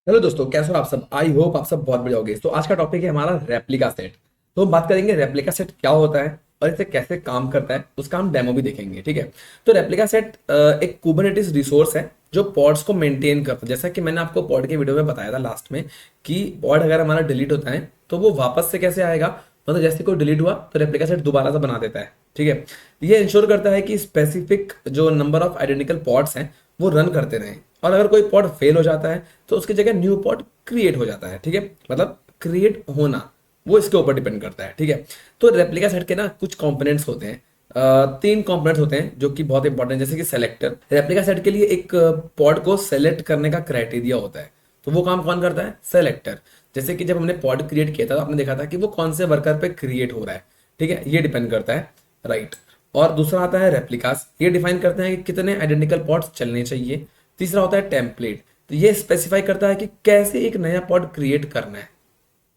Hello दोस्तों, कैसे हो आप सब। आई होप आप सब बहुत बढ़िया होगे। तो आज का टॉपिक है हमारा रेप्लिका सेट। तो हम बात करेंगे रेप्लिका सेट क्या होता है और इसे कैसे काम करता है, उसका हम डेमो भी देखेंगे। ठीक है। तो रेप्लिका सेट एक कुबरनेटिस रिसोर्स है जो पॉड्स को मेंटेन करता है। जैसा कि मैंने आपको पॉड के वीडियो में बताया था लास्ट में कि पॉड अगर हमारा डिलीट होता है तो वो वापस से कैसे आएगा। मतलब जैसे कोई डिलीट हुआ तो रेप्लिका सेट दोबारा से बना देता है। ठीक है। ये इंश्योर करता है कि स्पेसिफिक जो नंबर ऑफ आइडेंटिकल पॉड्स हैं वो रन करते रहें, और अगर कोई पॉड फेल हो जाता है तो उसकी जगह न्यू पॉड क्रिएट हो जाता है। ठीक है। मतलब क्रिएट होना वो इसके ऊपर डिपेंड करता है। ठीक है। तो रेप्लिका सेट के ना कुछ कंपोनेंट्स होते हैं। तीन कंपोनेंट्स होते हैं जो कि बहुत इंपॉर्टेंट, जैसे कि सेलेक्टर। रेप्लिका सेट के लिए एक पॉड को सेलेक्ट करने का क्राइटेरिया होता है। तो वो काम कौन करता है? सेलेक्टर। जैसे कि जब हमने पॉड क्रिएट किया था तो आपने देखा था कि वो कौन से वर्कर पे क्रिएट हो रहा है। ठीक है, ये डिपेंड करता है। राइट। और दूसरा आता है रेप्लिकास। ये डिफाइन करते हैं कि कितने आइडेंटिकल पॉड्स चलने चाहिए। तीसरा होता है टेम्पलेट। तो ये स्पेसिफाई करता है कि कैसे एक नया पॉड क्रिएट करना है।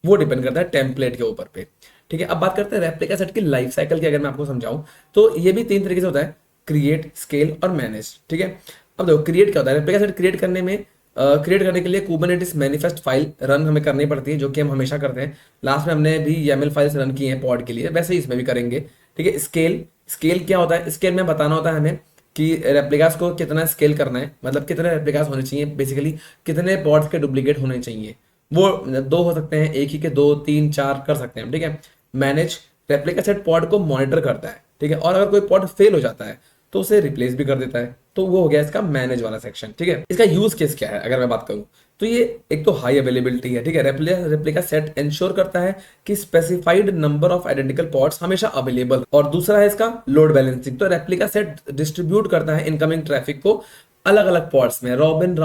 वो डिपेंड करता है टेम्पलेट के ऊपर पे। ठीक है। अब बात करते हैं रेप्लिका सेट की लाइफ साइकिल की। अगर मैं आपको समझाऊं तो ये भी तीन तरीके से होता है: क्रिएट, स्केल और मैनेज। ठीक है। अब देखो क्रिएट क्या होता है। रेप्लिका सेट क्रिएट करने के लिए कुबरनेटिस मैनिफेस्ट फाइल रन हमें करनी पड़ती है, जो कि हम हमेशा करते हैं। लास्ट में हमने भी YAML फाइल्स रन की हैं पॉड के लिए, वैसे ही इसमें भी करेंगे। ठीक है। स्केल, स्केल क्या होता है? स्केल में बताना होता है हमें कि रेप्लिकास को कितना स्केल करना है, मतलब कितने रेप्लिकास होने चाहिए, बेसिकली कितने पॉड्स के डुप्लीकेट होने चाहिए। वो दो हो सकते हैं, एक ही के दो, तीन, चार कर सकते हैं। ठीक है। मैनेज, रेप्लिका सेट पॉड को मॉनिटर करता है। ठीक है। और अगर कोई पॉड फेल हो जाता है तो उसे रिप्लेस भी कर देता है। तो वो हो गया इसका मैनेज वाला सेक्शन। ठीक है। इसका यूज केस क्या है अगर मैं बात करूं तो ये एक तो हाई अवेलेबिलिटी है। ठीक है। रेप्लिका सेट इंश्योर करता है कि specified number of identical pods हमेशा अवेलेबल। और दूसरा है इसका लोड बैलेंसिंग। तो रेप्लिका सेट डिस्ट्रीब्यूट करता है इनकमिंग ट्रैफिक को अलग अलग पॉड्स में, राउंड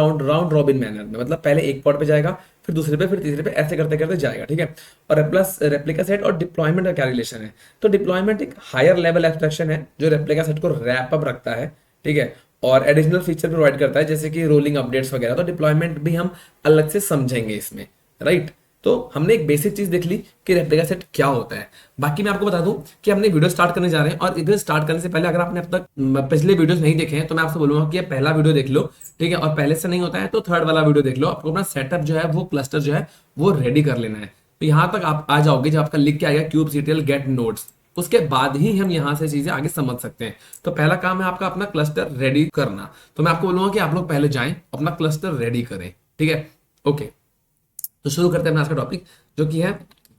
रॉबिन मैनर में। मतलब पहले एक पॉड पे जाएगा, फिर दूसरे पे, फिर तीसरे पे, ऐसे करते करते जाएगा। ठीक है। और प्लस रेप्लिका सेट और डिप्लॉयमेंट का क्या रिलेशन है? तो डिप्लॉयमेंट एक हायर लेवल एब्स्ट्रैक्शन है जो रेप्लिका सेट को रैप अप रखता है। ठीक है। और एडिशनल फीचर प्रोवाइड करता है जैसे कि रोलिंग अपडेट्स वगैरह। तो डिप्लॉयमेंट भी हम अलग से समझेंगे इसमें। राइट। तो हमने एक बेसिक चीज देख ली कि रेप्लिका सेट क्या होता है। बाकी मैं आपको बता दूं कि हमने वीडियो स्टार्ट करने जा रहे हैं, और वीडियो स्टार्ट करने से पहले अगर आपने अब तक पिछले वीडियोस नहीं देखे हैं तो मैं आपसे बोलूंगा कि ये पहला वीडियो देख लो। ठीक है। और पहले से नहीं होता है तो थर्ड वाला वीडियो देख लो। आपको अपना सेटअप जो है, वो क्लस्टर जो है वो रेडी कर लेना है। तो यहाँ तक आप आ जाओगे जब आपका लिख के आएगा kubectl गेट नोड्स, उसके बाद ही हम यहाँ से चीजें आगे समझ सकते हैं। तो पहला काम है आपका अपना क्लस्टर रेडी करना। तो मैं आपको बोलूंगा कि आप लोग पहले जाएं अपना क्लस्टर रेडी करें। ठीक है। ओके। तो शुरू करते हैं अपना आज का टॉपिक, जो कि है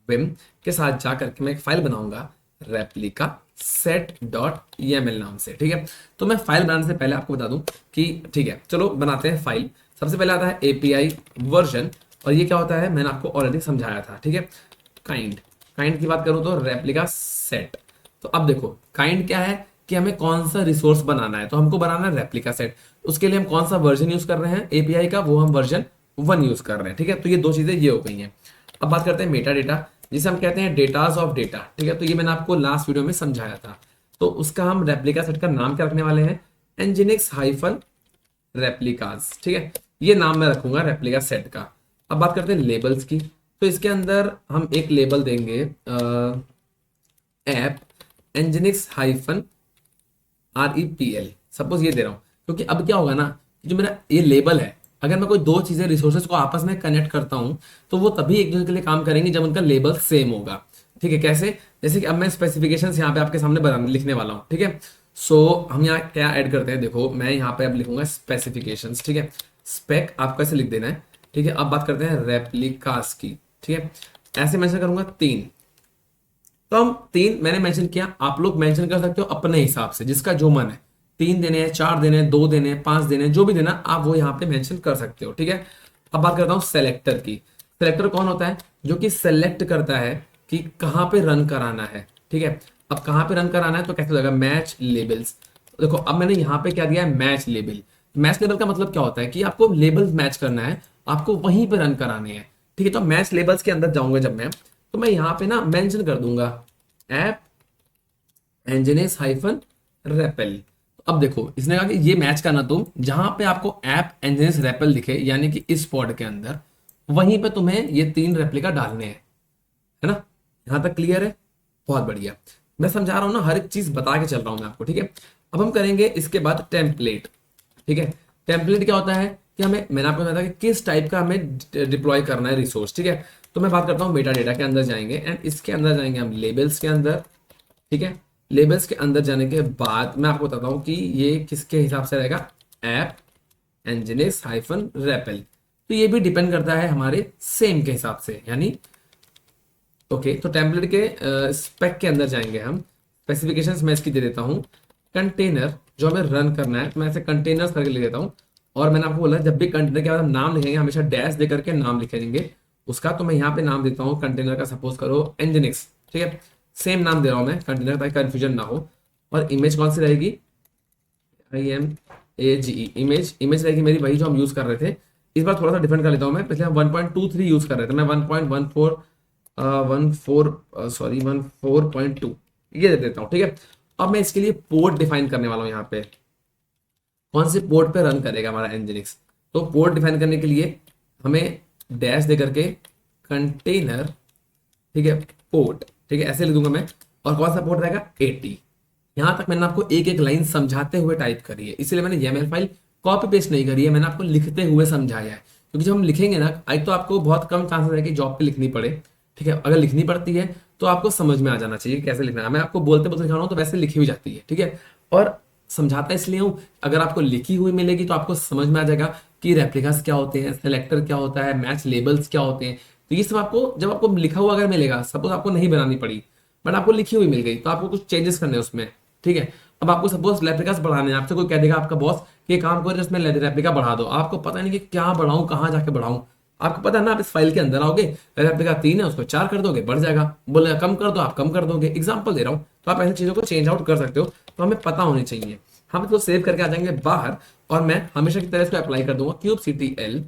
विम के साथ जाकर के मैं एक फाइल बनाऊंगा रेप्लिका सेट डॉट YAML नाम से। ठीक है। तो मैं फाइल बनाने से पहले आपको बता दूं कि ठीक है, चलो बनाते हैं फाइल। सबसे पहले आता है API वर्जन, और ये क्या होता है मैंने आपको ऑलरेडी समझाया था। ठीक है। काइंड, काइंड की बात करूं तो रेप्लिका सेट। तो अब देखो काइंड क्या है कि हमें कौन सा रिसोर्स बनाना है। तो हमको बनाना है रेप्लिका सेट। उसके लिए हम कौन सा वर्जन यूज कर रहे हैं API का, वो हम वर्जन 1 यूज कर रहे हैं। ठीक है। तो ये दो चीजें ये हो गई हैं। अब बात करते हैं मेटा डेटा, जिसे हम कहते हैं डेटाज ऑफ डेटा। ठीक है। तो ये मैंने आपको लास्ट वीडियो में समझाया था। तो उसका हम रेप्लिका सेट का नाम क्या रखने वाले हैं? एनजिनिक्स हाइफन रेप्लिकाज। ठीक है। ये नाम मैं रखूंगा रेप्लिका सेट का। अब बात करते हैं लेबल्स की। तो इसके अंदर हम एक लेबल देंगे ऐप एनजिनिक्स हाइफन REPL। सपोज ये दे रहा हूं क्योंकि अब क्या होगा ना, जो मेरा ये लेबल है, अगर मैं कोई दो चीजें रिसोर्सेज को आपस में कनेक्ट करता हूं तो वो तभी एक दूसरे के लिए काम करेंगे जब उनका लेबल सेम होगा। ठीक है। कैसे? जैसे कि अब मैं स्पेसिफिकेशन यहाँ पे आपके सामने बनाने लिखने वाला हूँ। ठीक है। सो हम यहाँ क्या ऐड करते हैं, देखो मैं यहाँ पे अब लिखूंगा स्पेसिफिकेशन। ठीक है। स्पेक आपको ऐसे लिख देना है। ठीक है। अब बात करते हैं रेप्लिकास की। ठीक है। ऐसे मेंशन करूंगा 3। तो हम 3 मैंने मेंशन किया, आप लोग मेंशन कर सकते हो अपने हिसाब से, जिसका जो मन है। 3 देने हैं, 4 देने हैं, 2 देने हैं, 5 देने हैं, जो भी देना आप वो यहाँ पे मेंशन कर सकते हो। ठीक है। अब बात करता हूँ सेलेक्टर की। सेलेक्टर कौन होता है? जो कि सेलेक्ट करता है कि कहाँ पे रन कराना है। ठीक है। अब कहाँ पे रन कराना है तो कैसे होगा? Match labels. देखो अब मैंने यहाँ पे क्या दिया है? Match label. मैच लेबल का मतलब क्या होता है कि आपको लेबल मैच करना है, आपको वहीं पे रन कराने हैं। ठीक है। तो मैच लेबल्स के अंदर जाऊंगा जब मैं, तो मैं यहाँ पे ना मेंशन कर दूंगा ऐप एंजनेस हाइफन रेपल। अब देखो इसने कहा कि ये मैच करना, तुम जहां पे आपको ऐप एंजनेस रेपल दिखे, यानी कि इस पॉड के अंदर, वहीं पे तुम्हें ये 3 रेप्लिका डालने हैं। है ना? यहां तक क्लियर है? बहुत बढ़िया। मैं समझा रहा हूं ना, हर एक चीज बता के चल रहा हूं मैं आपको। ठीक है। अब हम करेंगे इसके बाद टेम्पलेट। ठीक है। टेम्पलेट क्या होता है? कि हमें, मैंने आपको बताया कि किस टाइप का हमें डिप्लॉय करना है रिसोर्स, ठीक है। तो मैं बात करता हूँ मेटा डेटा के अंदर जाएंगे एंड इसके अंदर जाएंगे हम लेबल्स के अंदर, ठीक है। लेबल्स के अंदर जाने के बाद मैं आपको बताता हूँ कि ये किसके हिसाब से रहेगा, ऐप nginx हाइफन रेपल। तो ये भी डिपेंड करता है हमारे सेम के हिसाब से, यानी ओके। तो टेम्पलेट के स्पेक के अंदर जाएंगे हम, स्पेसिफिकेशंस मैं इसकी दे देता हूँ। कंटेनर जो हमें रन करना है, तो मैं ऐसे कंटेनर्स करके लिख देता हूँ। और मैंने आपको बोला जब भी कंटेनर के बाद हम नाम लिखेंगे हमेशा डैश दे करके नाम लिखेंगे उसका। तो मैं यहाँ पे नाम देता हूँ कंटेनर का, सपोज करो nginx, ठीक है। सेम नाम दे रहा हूँ मैं कंटेनर, ताकि कंफ्यूजन ना हो। और इमेज कौन सी रहेगी, IMAGE इमेज, इमेज रहेगी मेरी वही जो हम यूज कर रहे थे। इस बार थोड़ा सा डिफरेंट कर लेता हूँ मैं, पहले हम 1.23 यूज कर रहे थे, मैं 14.2 ये दे देता हूँ, ठीक है। अब मैं इसके लिए पोर्ट डिफाइन करने वाला हूँ यहाँ पे, कौन से पोर्ट पे रन करेगा हमारा nginx। तो पोर्ट डिफाइन करने के लिए हमें डैश दे करके कंटेनर, ठीक है, पोर्ट, ठीक है, ऐसे लिख दूंगा मैं। और कौन सा पोर्ट रहेगा, 80। यहां तक मैंने आपको एक एक लाइन समझाते हुए टाइप करी है, इसलिए मैंने YAML फाइल कॉपी पेस्ट नहीं करी है, मैंने आपको लिखते हुए समझाया है। क्योंकि जब हम लिखेंगे ना, आज तो आपको बहुत कम चांसेस है कि जॉब पे लिखनी पड़े, ठीक है। अगर लिखनी पड़ती है तो आपको समझ में आ जाना चाहिए कैसे लिखना है। मैं आपको बोलते बोलते लिखा रहा हूं तो वैसे लिखी हुई जाती है, ठीक है। और समझाता इसलिए हूं, अगर आपको लिखी हुई मिलेगी तो आपको समझ में आ जाएगा कि रेप्लिकास क्या होते हैं, सेलेक्टर क्या होता है, मैच लेबल्स क्या होते हैं। तो ये सब आपको जब आपको लिखा हुआ अगर मिलेगा, सपोज आपको नहीं बनानी पड़ी बट आपको लिखी हुई मिल गई, तो आपको कुछ चेंजेस करने हैं उसमें, ठीक है। अब आपको सपोज रेप्लिकास बढ़ाने हैं, आपसे कोई कह देगा आपका बॉस कि ये काम करो इसमें रेप्लिका बढ़ा दो, आपको पता नहीं कि क्या बढ़ाऊं, कहाँ जाके बढ़ाऊं। आपको पता है ना, आप इस फाइल के अंदर आओगे, रेप्लिका 3 है उसको 4 कर दोगे, बढ़ जाएगा। बोलेगा कम कर दो, आप कम कर दोगे। एग्जाम्पल दे रहा हूँ, तो आप ऐसी चीजों को चेंज आउट कर सकते हो, तो हमें पता होनी चाहिए। हम इसको सेव करके आ जाएंगे बाहर, और मैं हमेशा की तरह इसको अप्लाई कर दूंगा, kubectl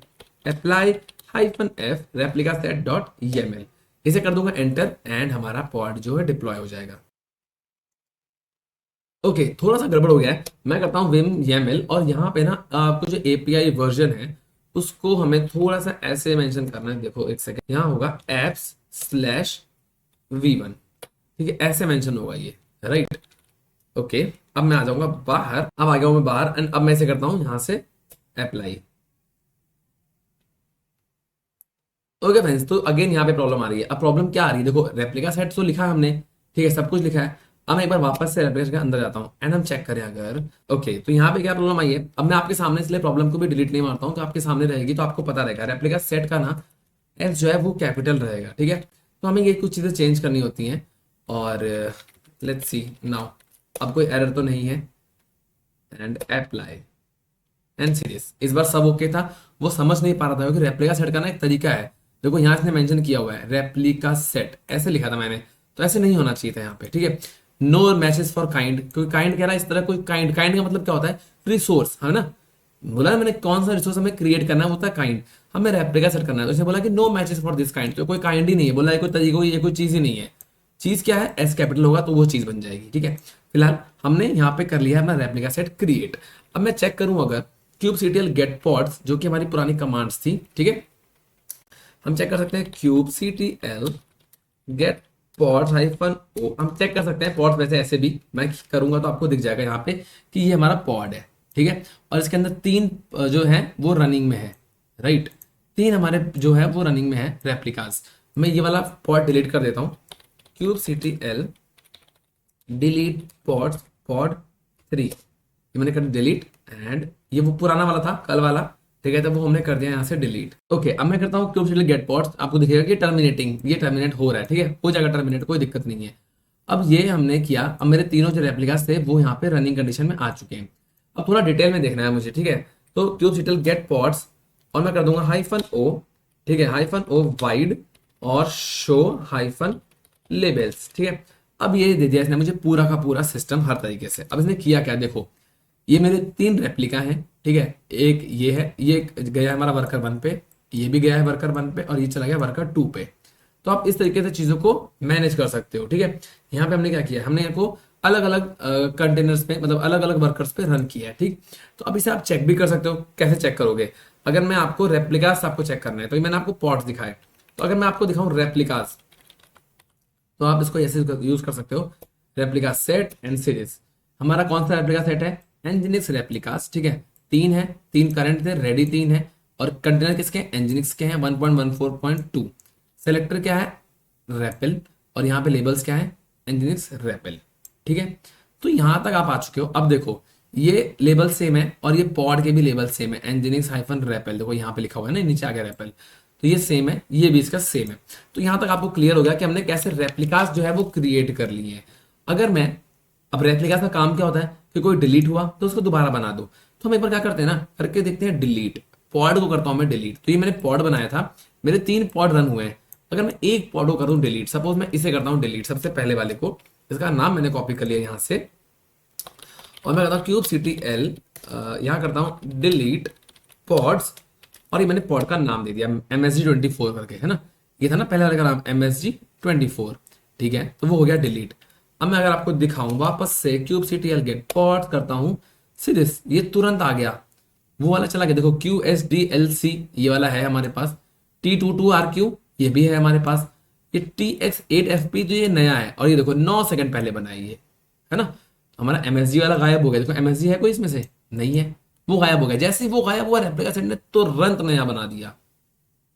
apply -f replica set.yml, इसे कर दूंगा एंटर, एंड हमारा पॉड जो है डिप्लॉय हो जाएगा। ओके थोड़ा सा गड़बड़ हो गया है, मैं करता हूँ विम YAML, और यहाँ पे ना आपको जो API वर्जन है उसको हमें थोड़ा सा ऐसे मेंशन करना है। देखो एक सेकंड, यहाँ होगा apps/v1, ठीक है, ऐसे मेंशन होगा ये, राइट। ओके अब मैं आ जाऊंगा बाहर, अब आ गया हूं मैं बाहर, एंड अब मैं इसे करता हूं यहां से अप्लाई। ओके फ्रेंड्स, तो अगेन यहाँ पे प्रॉब्लम आ रही है। अब प्रॉब्लम क्या आ रही है, देखो रेप्लिका सेट तो लिखा है हमने, ठीक है, सब कुछ लिखा है। अब मैं एक बार वापस से रेप्लिका के अंदर जाता हूँ एंड हम चेक करें अगर, ओके तो यहाँ पे क्या प्रॉब्लम आई है। अब मैं आपके सामने इसलिए प्रॉब्लम को भी डिलीट नहीं मारता हूँ, तो आपके सामने रहेगी तो आपको पता रहेगा रेप्लिका सेट का ना एस जो है वो कैपिटल रहेगा, ठीक है। तो हमें ये कुछ चीजें चेंज करनी होती हैं, और लेट्स सी नाउ, अब कोई एरर तो नहीं है, एंड अप्लाई एंड सीरीज। इस बार सब ओके था, वो समझ नहीं पा रहा था क्योंकि रेप्लिका सेट का ना एक तरीका है। देखो यहाँ इसने मेंशन किया हुआ है रेप्लिका सेट, ऐसे लिखा था मैंने, तो ऐसे नहीं होना चाहिए था यहाँ पे, ठीक है। नो मैसेज फॉर काइंड, क्योंकि काइंड कह रहा है इस तरह कोई काइंड, काइंड का मतलब क्या होता है, रिसोर्स, है ना। बोला ना मैंने कौन सा रिसोर्स हमें क्रिएट करना है, वो होता है काइंड, हमें रेप्लिका सेट करना है। तो इसने बोला कि no matches for this kind, तो कोई काइंड ही नहीं है, बोला ये कोई तरीका, ये कोई चीज ही नहीं है। चीज क्या है, एस कैपिटल होगा तो वो चीज बन जाएगी, ठीक है। फिलहाल हमने यहाँ पे कर लिया है अपना रेप्लिका सेट क्रिएट। अब मैं चेक करूं अगर kubectl गेट पॉड्स जो कि हमारी पुरानी कमांड्स थी, ठीक है, हम चेक कर सकते हैं kubectl गेट पॉड्स -o, हम चेक कर सकते हैं पॉड्स। वैसे ऐसे भी मैं करूंगा तो आपको दिख जाएगा यहाँ पे कि ये हमारा पॉड है, ठीक है। और इसके अंदर 3 जो है वो रनिंग में है, राइट, 3 हमारे जो है वो रनिंग में है रेप्लिकास। मैं ये वाला पॉड डिलीट कर देता हूँ, kubectl डिलीट पॉड्स पॉड 3, ये मैंने कर डिलीट, एंड ये वो पुराना वाला था कल वाला, ठीक है, तो वो हमने कर दिया यहाँ से डिलीट। ओके अब मैं करता हूँ kubectl गेट पॉड्स, आपको दिखेगा कि टर्मिनेटिंग, ये टर्मिनेट हो रहा है, ठीक है, हो जाएगा टर्मिनेट, कोई दिक्कत नहीं है। अब ये हमने किया, अब मेरे तीनों जो रेप्लिकास थे वो यहाँ पे रनिंग कंडीशन में आ चुके हैं। अब थोड़ा डिटेल में देखना है मुझे, ठीक है। तो kubectl गेट पॉड्स, और मैं कर दूंगा -o, ठीक है, -o वाइड और शो -labels, ठीक है। अब ये दे दिया इसने मुझे पूरा का पूरा सिस्टम हर तरीके से। अब इसने किया क्या, देखो ये मेरे 3 रेप्लिका हैं, ठीक है, एक ये है, ये गया हमारा वर्कर 1 पे, ये भी गया है वर्कर 1 पे, और ये चला गया वर्कर 2 पे। तो आप इस तरीके से चीजों को मैनेज कर सकते हो, ठीक है। यहाँ पे हमने क्या किया, हमने इनको अलग अलग कंटेनर्स पे, मतलब अलग अलग वर्कर्स पे रन किया है, ठीक। तो अब इसे आप चेक भी कर सकते हो, कैसे चेक करोगे, अगर मैं आपको रेप्लिकास आपको चेक करना है, तो मैंने आपको पॉड्स दिखाए, तो अगर मैं आपको दिखाऊं रेप्लिकास, तो आप इसको ऐसे यूज कर सकते हो, रेप्लिका सेट एंड सीरीज। हमारा कौन सा रेप्लिका सेट है, nginx रेप्लिकास, ठीक है, तीन है, तीन करंट थे, रेडी तीन है, और कंटेनर किसके हैं, एनजिनिक्स के हैं 1.14.2। सेलेक्टर क्या है, रेपल, और यहाँ पे लेबल्स क्या है, एनजिनिक्स रेपल। ठीक है, तो यहां तक आप आ चुके हो। अब देखो ये लेबल सेम है और ये पॉड के भी लेबल सेम है, एनजिनिक्स हाइफन रेपल, देखो यहाँ पे लिखा हुआ है ना, नीचे आ गया रेपल, तो ये सेम है, ये भी इसका सेम है। तो यहां तक आपको क्लियर हो गया कि हमने कैसे रेप्लिकास जो है वो क्रिएट कर लिए हैं। अगर मैं अब रेप्लिकास का काम क्या होता है कि कोई डिलीट हुआ तो उसको दोबारा बना दो, तो हम एक बार क्या करते हैं ना, करके देखते हैं डिलीट, पॉड को करता हूं मैं डिलीट। तो ये मैंने पॉड बनाया था, मेरे 3 पॉड रन हुए हैं, अगर मैं एक पॉड को कर दूं डिलीट, सपोज मैं इसे करता हूं डिलीट, सबसे पहले वाले को, इसका नाम मैंने कॉपी कर लिया यहां से, और मैं करता हूँ क्यूब CTL, यहाँ करता हूँ डिलीट पॉड्स, और ये मैंने पॉड का नाम दे दिया MSG24 करके, है ना, ये था ना पहले वाले का नाम MSG24। ठीक है, तो वो हो गया डिलीट। अब मैं अगर आपको दिखाऊं वापस से क्यूब CTL गेट पॉड्स करता हूँ सीरियस, ये तुरंत आ गया, वो वाला चला गया। देखो QSDLC ये वाला है हमारे पास, T22RQ ये भी है हमारे पास, ये TX8FP जो ये नया है, और ये देखो 9 सेकंड पहले बनाई है ना। हमारा MSG वाला गायब हो गया, देखो MSG है कोई इसमें से नहीं है, वो गायब हो गया। जैसे ही वो गायब हुआ रेप्लिका सेट ने तुरंत नया बना दिया,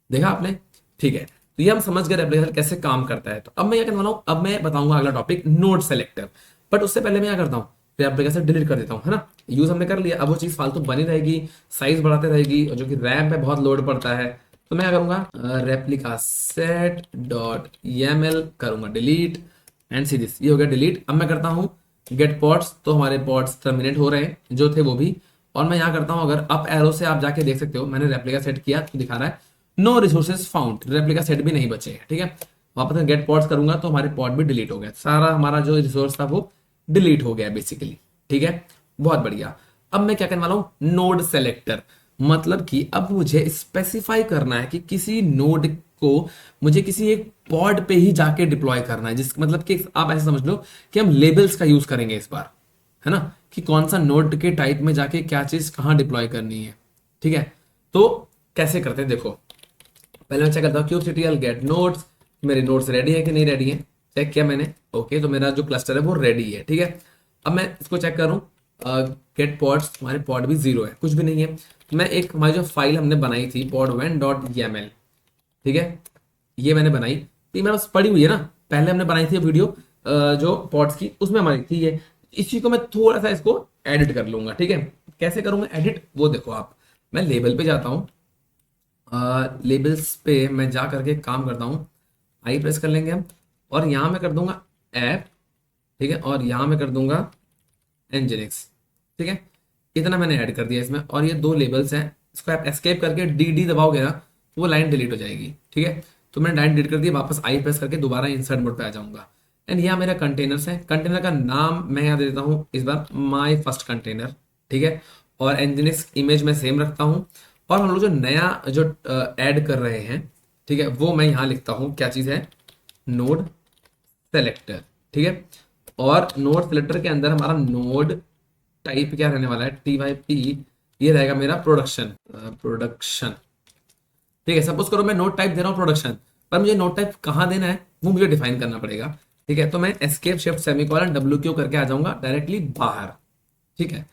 देखा आपने। ठीक है, तो ये हम समझ गए रेप्लिका सेट कैसे काम करता है। तो अब मैं क्या करने वाला हूँ, अब मैं बताऊंगा अगला टॉपिक नोड सेलेक्टर, बट उससे पहले मैं क्या करता हूँ, रेप्लिका सेट डिलीट कर देता हूँ, है ना। यूज हमने कर लिया, अब वो चीज फालतू बनी रहेगी, साइज बढ़ाते रहेगी, और जो कि रैम पे बहुत लोड पड़ता है। तो मैं क्या करूंगा, रेप्लिका सेट डॉट YAML करूंगा डिलीट, एंड सी दिस, ये हो गया डिलीट। अब मैं करता हूँ गेट पॉड्स, तो हमारे पॉड्स टर्मिनेट हो रहे हैं जो थे वो भी, और मैं यहाँ करता हूँ, अगर अप एरो से आप जाके देख सकते हो, मैंने रेप्लिका सेट किया तो दिखा रहा है no resources found, replica set भी नहीं बचे हैं। ठीक है, वापस मैं गेट पॉड्स करूंगा तो हमारे पॉड भी डिलीट हो गया, सारा हमारा जो रिसोर्स था वो डिलीट हो गया बेसिकली। ठीक है, बहुत बढ़िया। अब मैं क्या करने वाला हूँ, नोड सेलेक्टर, मतलब कि अब मुझे स्पेसिफाई करना है कि किसी नोड को मुझे किसी एक पॉड पे ही जाके डिप्लॉय करना है, जिस मतलब कि आप ऐसे समझ लो कि हम लेबल्स का यूज करेंगे इस बार, है ना, कि कौन सा नोड के टाइप में जाके क्या चीज कहां डिप्लॉय करनी है। ठीक है, तो कैसे करते हैं देखो, पहले मैं चेक करता हूँ क्यूब CTL गेट नोड्स, मेरे नोड्स रेडी है कि नहीं रेडी है, चेक किया मैंने, ओके, तो मेरा जो क्लस्टर है वो रेडी है। ठीक है, अब मैं इसको चेक करूं, गेट पॉड्स, हमारे पॉड भी 0 है, कुछ भी नहीं है। तो मैं एक हमारी जो फाइल हमने बनाई थी pod1.yaml, ठीक है, ये मैंने बनाई, तो ये मेरे पास पड़ी हुई है ना, पहले हमने बनाई थी वीडियो जो पॉड्स की, उसमें हमारी थी ये। इसी को मैं थोड़ा सा इसको एडिट कर लूंगा। ठीक है, कैसे करूंगा एडिट वो देखो आप, मैं लेबल पे जाता हूँ, लेबल्स पे मैं जा करके काम करता हूँ, आई प्रेस कर लेंगे हम, और यहाँ मैं कर दूंगा ऐप, ठीक है, और यहाँ मैं कर दूंगा एनजिनिक्स। ठीक है, इतना मैंने ऐड कर दिया इसमें, और ये 2 लेबल्स हैं, इसको आप एस्केप करके डी दबाओगे ना तो वो लाइन डिलीट हो जाएगी। ठीक है, तो मैंने लाइन डिलीट कर दिया, वापस आई प्रेस करके दोबारा इंसर्ट मोड पे आ जाऊंगा, एंड यहाँ मेरा कंटेनर्स है, कंटेनर का नाम मैं यहाँ दे देता हूँ इस बार माई फर्स्ट कंटेनर। ठीक है, और एनजिनिक्स इमेज में सेम रखता हूँ, और हम लोग जो नया जो ऐड कर रहे हैं, ठीक है, वो मैं यहाँ लिखता हूँ, क्या चीज़ है, नोड सेलेक्टर। ठीक है, और नोड सेलेक्टर के अंदर हमारा नोड टाइप क्या रहने वाला है, TYP, ये रहेगा मेरा प्रोडक्शन। ठीक है, सपोज करो मैं नोड टाइप दे रहा हूँ प्रोडक्शन, पर मुझे नोड टाइप कहाँ देना है वो मुझे डिफाइन करना पड़ेगा। ठीक है, तो मैं एस्केप शिफ्ट सेमीकोलन WQ करके आ जाऊंगा डायरेक्टली बाहर। ठीक है,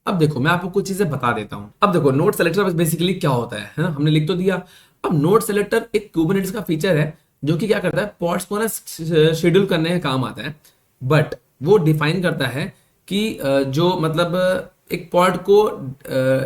अब देखो मैं आपको कुछ चीजें बता देता हूं। अब देखो नोड सेलेक्टर बेसिकली क्या होता है ना, हमने लिख तो दिया। अब नोड सेलेक्टर एक कुबरनेटिस का फीचर है जो कि क्या करता है, पॉड्स को ना शेड्यूल करने का काम आता है, बट वो डिफाइन करता है कि जो मतलब एक पॉड को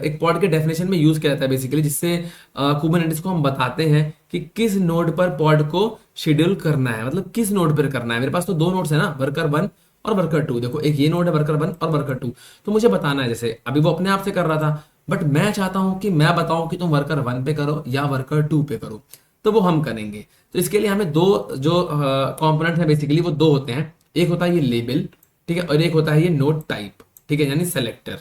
एक पॉड के डेफिनेशन में यूज किया जाता है बेसिकली, जिससे कुबरनेटिस को हम बताते हैं कि किस नोड पर पॉड को शेड्यूल करना है, मतलब किस नोड पर करना है। मेरे पास तो 2 नोड्स है ना, वर्कर 1 और वर्कर 2, देखो एक ये नोड है वर्कर 1 और वर्कर 2, तो मुझे बताना है, जैसे अभी वो अपने आप से कर रहा था, बट मैं चाहता हूं कि मैं बताऊं कि तुम वर्कर 1 पे करो या वर्कर 2 पे करो, तो वो हम करेंगे। तो इसके लिए हमें 2 जो कंपोनेंट है बेसिकली वो 2 होते हैं, एक होता है ये लेबल, ठीक है, और एक होता है ये नोड टाइप, ठीक है, यानी सेलेक्टर,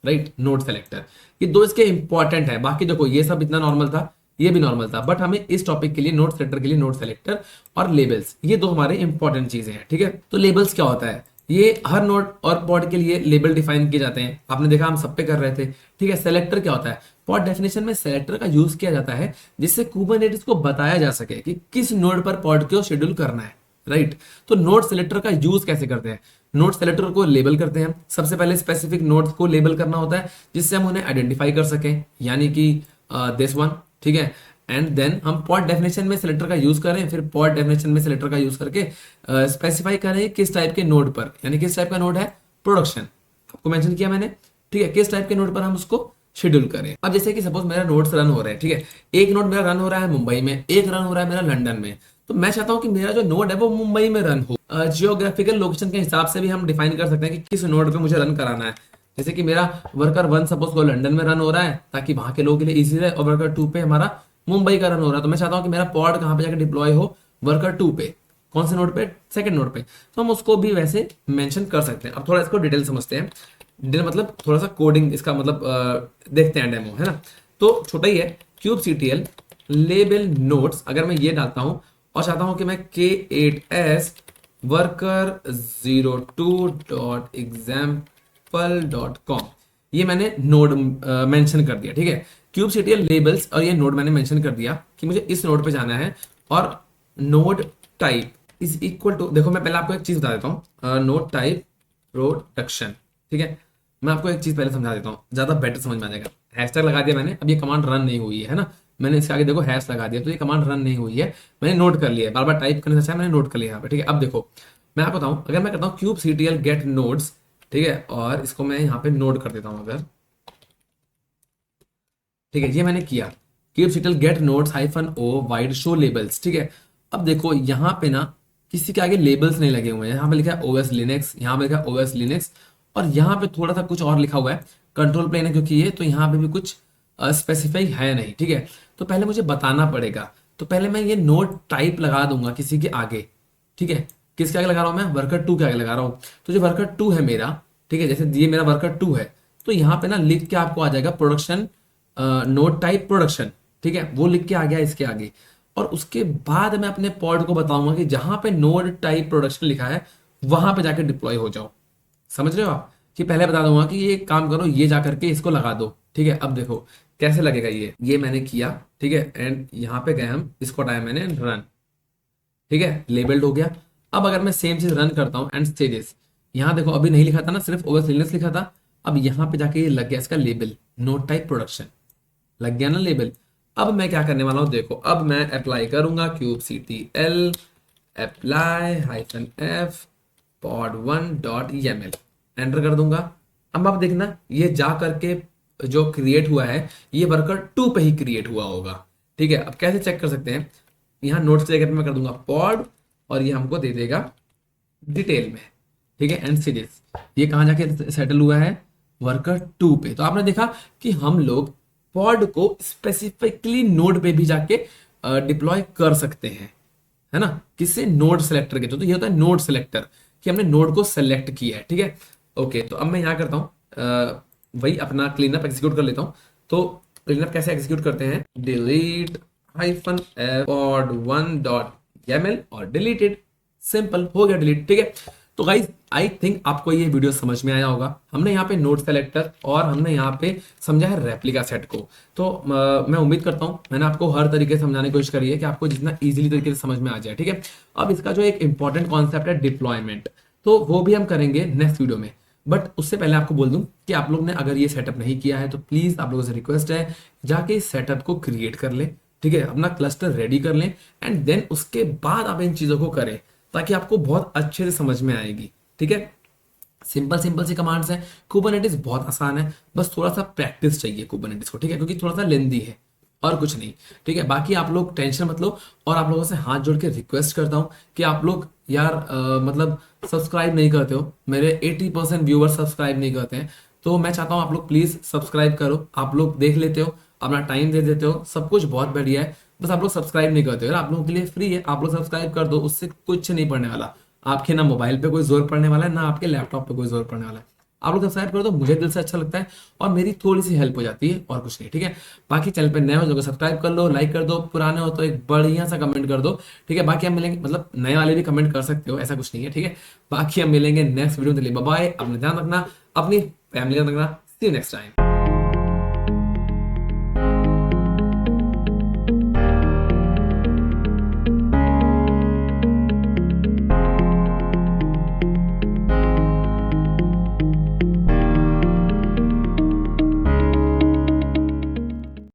राइट, नोड सेलेक्टर। ये 2 इसके इंपॉर्टेंट है, बाकी देखो ये सब इतना नॉर्मल था, ये भी नॉर्मल था, बट हमें इस टॉपिक के लिए नोड सेलेक्टर के लिए नोड सेलेक्टर और लेबल्स, ये 2 हमारे इंपॉर्टेंट चीजें हैं। ठीक है, तो लेबल्स क्या होता है, ये हर नोड और पॉड के लिए लेबल डिफाइन किए जाते हैं, आपने देखा हम सब पे कर रहे थे। ठीक है, सेलेक्टर क्या होता है, पॉड डेफिनेशन में सेलेक्टर का यूज किया जाता है जिससे कुबरनेटिस को बताया जा सके कि किस नोड पर पॉड को शेड्यूल करना है। राइट। तो नोड सेलेक्टर का यूज कैसे करते हैं? नोड सेलेक्टर को लेबल करते हैं। सबसे पहले स्पेसिफिक नोड्स को लेबल करना होता है जिससे हम उन्हें आइडेंटिफाई कर सकें, यानी कि दिस वन, ठीक है। एंड देन हम पॉट डेफिनेशन में सेलेक्टर का यूज करें, फिर पॉट डेफिनेशन में सेलेक्टर का यूज करके स्पेसिफाई करें किस टाइप के नोड पर, यानी किस टाइप का नोड है, प्रोडक्शन, आपको मेंशन किया मैंने, ठीक है, किस टाइप के नोड पर हम उसको शेड्यूल करें। अब जैसे कि सपोज मेरा नोड्स रन हो रहे हैं, ठीक है, एक नोड मेरा रन हो रहा है मुंबई में, एक रन हो रहा है मेरा लंदन में, तो मैं चाहता हूं कि मेरा जो नोड है वो मुंबई में रन हो। जियोग्राफिकल लोकेशन के हिसाब से भी हम डिफाइन कर सकते हैं कि किस नोड पे मुझे रन कराना है। जैसे कि मेरा वर्कर 1 सपोज को लंदन में रन हो रहा है ताकि वहां के लोगों के लिए इजी रहे, और वर्कर 2 पे हमारा मुंबई का रन हो रहा है, तो मैं चाहता हूं कि मेरा पॉड कहां पे जाकर डिप्लॉय हो, वर्कर 2 पे, कौन से नोड पे, सेकंड नोड पे, तो हम उसको भी वैसे मेंशन कर सकते हैं। अब थोड़ा इसको डिटेल समझते हैं। डिटेल मतलब थोड़ा सा कोडिंग इसका मतलब देखते हैं, डेमो है ना। तो छोटा ही है, kubectl लेबल नोड्स, अगर मैं ये डालता हूं और चाहता हूं कि मैं k8s वर्कर 02.example.com, ये मैंने नोड मेंशन कर दिया, ठीक है। kubectl लेबल्स और ये नोड मैंने मेंशन कर दिया कि मुझे इस नोड पे जाना है, और node type is equal to, देखो मैं पहले आपको एक चीज बता देता हूँ, नोड टाइप प्रोडक्शन, ठीक है। मैं आपको एक चीज पहले समझा देता हूँ, ज्यादा बेटर समझ में आ जाएगा। हैशटैग लगा दिया मैंने, अब ये कमांड रन नहीं हुई है ना, मैंने इसके आगे देखो हैश लगा दिया, तो ये कमांड रन नहीं हुई है, मैंने नोट कर लिया है, बार बार टाइप करने से अच्छा मैंने नोट कर लिया यहाँ पे, ठीक है। अब देखो मैं आपको बताऊँ, अगर मैं करता हूँ kubectl गेट नोड्स, ठीक है, और इसको मैं यहाँ पे नोट कर देता हूँ अगर, ठीक है, ये मैंने किया, kubectl get nodes -o wide show labels, ठीक है। अब देखो यहाँ पे ना किसी के आगे लेबल्स नहीं लगे हुए हैं, यहाँ पे लिखा है OS लिनक्स, यहाँ पे लिखा है OS लिनक्स, और यहाँ पे थोड़ा सा कुछ और लिखा हुआ है, कंट्रोल प्लेन है क्योंकि ये, तो यहाँ पे भी कुछ स्पेसिफाई है नहीं, ठीक है। तो पहले मुझे बताना पड़ेगा, तो पहले मैं ये नोड टाइप लगा दूंगा किसी के आगे, ठीक है। किसके आगे लगा रहा हूं मैं, वर्कर 2 के आगे लगा रहा हूं। तो जो वर्कर 2 है मेरा, ठीक है, जैसे ये मेरा वर्कर 2 है, तो यहाँ पे ना लिख के आपको आ जाएगा प्रोडक्शन, नोड टाइप प्रोडक्शन, ठीक है, वो लिख के आ गया इसके आगे। और उसके बाद मैं अपने पॉड को बताऊंगा कि जहां पे नोड टाइप प्रोडक्शन लिखा है वहां पे जाके डिप्लॉय हो जाओ। समझ रहे हो आप, कि पहले बता दूंगा कि ये काम करो, ये जा करके इसको लगा दो, ठीक है। अब देखो कैसे लगेगा, ये मैंने किया, ठीक है, एंड यहाँ पे गए हम, इसको हटाया मैंने, रन, ठीक है, लेबल्ड हो गया। अब अगर मैं सेम चीज रन करता हूँ एंड स्टेजेस, यहाँ देखो अभी नहीं लिखा था ना, सिर्फ OS लिनक्स लिखा था, अब यहाँ पे जाके ये लग गया इसका लेबल, नोड टाइप प्रोडक्शन लग गया ना लेबल। अब मैं क्या करने वाला हूँ, देखो अब मैं अप्लाई करूंगा kubectl apply -f pod1.yaml, enter कर दूंगा। अब आप देखना ये जा करके जो क्रिएट हुआ है ये वर्कर 2 पे ही क्रिएट हुआ होगा, ठीक है। अब कैसे चेक कर सकते हैं, यहाँ नोट्स की जगह पे मैं कर दूंगा पॉड, और ये हमको दे देगा डिटेल में, ठीक है, एंड सीरीज, ये कहाँ जाके सेटल हुआ है, वर्कर 2 पे। तो आपने देखा कि हम लोग पॉड को स्पेसिफिकली नोड पे भी जाके डिप्लॉय कर सकते हैं, है ना, किससे, नोड सेलेक्टर के। तो ये होता है नोड सेलेक्टर, कि हमने नोड को सेलेक्ट किया है, ठीक है। ओके, तो अब मैं यहाँ करता हूँ वही अपना क्लीनअप एग्जीक्यूट कर लेता हूँ। तो क्लीनअप कैसे एग्जीक्यूट करते हैं, डिलीट -pod1.yaml और डिलीटेड, सिंपल हो गया डिलीट, ठीक है। तो गाइज आई थिंक आपको ये वीडियो समझ में आया होगा। हमने यहाँ पे नोड सेलेक्टर और हमने यहाँ पे समझा है रेप्लिका सेट को। तो मैं उम्मीद करता हूँ मैंने आपको हर तरीके से समझाने की कोशिश करी है कि आपको जितना इजीली तरीके से समझ में आ जाए, ठीक है। अब इसका जो एक इंपॉर्टेंट कॉन्सेप्ट है डिप्लॉयमेंट, तो वो भी हम करेंगे नेक्स्ट वीडियो में। बट उससे पहले आपको बोल दूं कि आप लोग ने अगर ये सेटअप नहीं किया है तो प्लीज आप लोगों से रिक्वेस्ट है जाके इस सेटअप को क्रिएट कर ले, ठीक है, अपना क्लस्टर रेडी कर लें, एंड देन उसके बाद आप इन चीजों को करें ताकि आपको बहुत अच्छे से समझ में आएगी, ठीक है। सिंपल सिंपल सी कमांड्स हैं, कुबरनेटिस बहुत आसान है, बस थोड़ा सा प्रैक्टिस चाहिए कुबरनेटिस को, ठीक है, क्योंकि थोड़ा सा लेंदी है और कुछ नहीं, ठीक है। बाकी आप लोग टेंशन मत लो, और आप लोगों से हाथ जोड़ के रिक्वेस्ट करता हूँ कि आप लोग यार मतलब सब्सक्राइब नहीं करते हो, मेरे 80% व्यूअर्स सब्सक्राइब नहीं करते हैं, तो मैं चाहता हूँ आप लोग प्लीज सब्सक्राइब करो। आप लोग देख लेते हो, अपना टाइम दे देते हो, सब कुछ बहुत बढ़िया है, बस आप लोग सब्सक्राइब नहीं करते हो। आप लोगों के लिए फ्री है, आप लोग सब्सक्राइब कर दो, उससे कुछ नहीं पड़ने वाला, आपके ना मोबाइल पे कोई जोर पड़ने वाला है, ना आपके लैपटॉप पे कोई जोर पड़ने वाला है। आप लोग सब्सक्राइब कर दो, मुझे दिल से अच्छा लगता है और मेरी थोड़ी सी हेल्प हो जाती है, और कुछ नहीं, ठीक है। बाकी चैनल पे नए हो जो सब्सक्राइब कर लो, लाइक कर दो, पुराने हो तो एक बढ़िया सा कमेंट कर दो, ठीक है। बाकी हम मिलेंगे, मतलब नए वाले भी कमेंट कर सकते हो, ऐसा कुछ नहीं है, ठीक है। बाकी हम मिलेंगे नेक्स्ट वीडियो में, बाय, अपना ध्यान रखना, अपनी फैमिली का रखना, सी यू नेक्स्ट टाइम।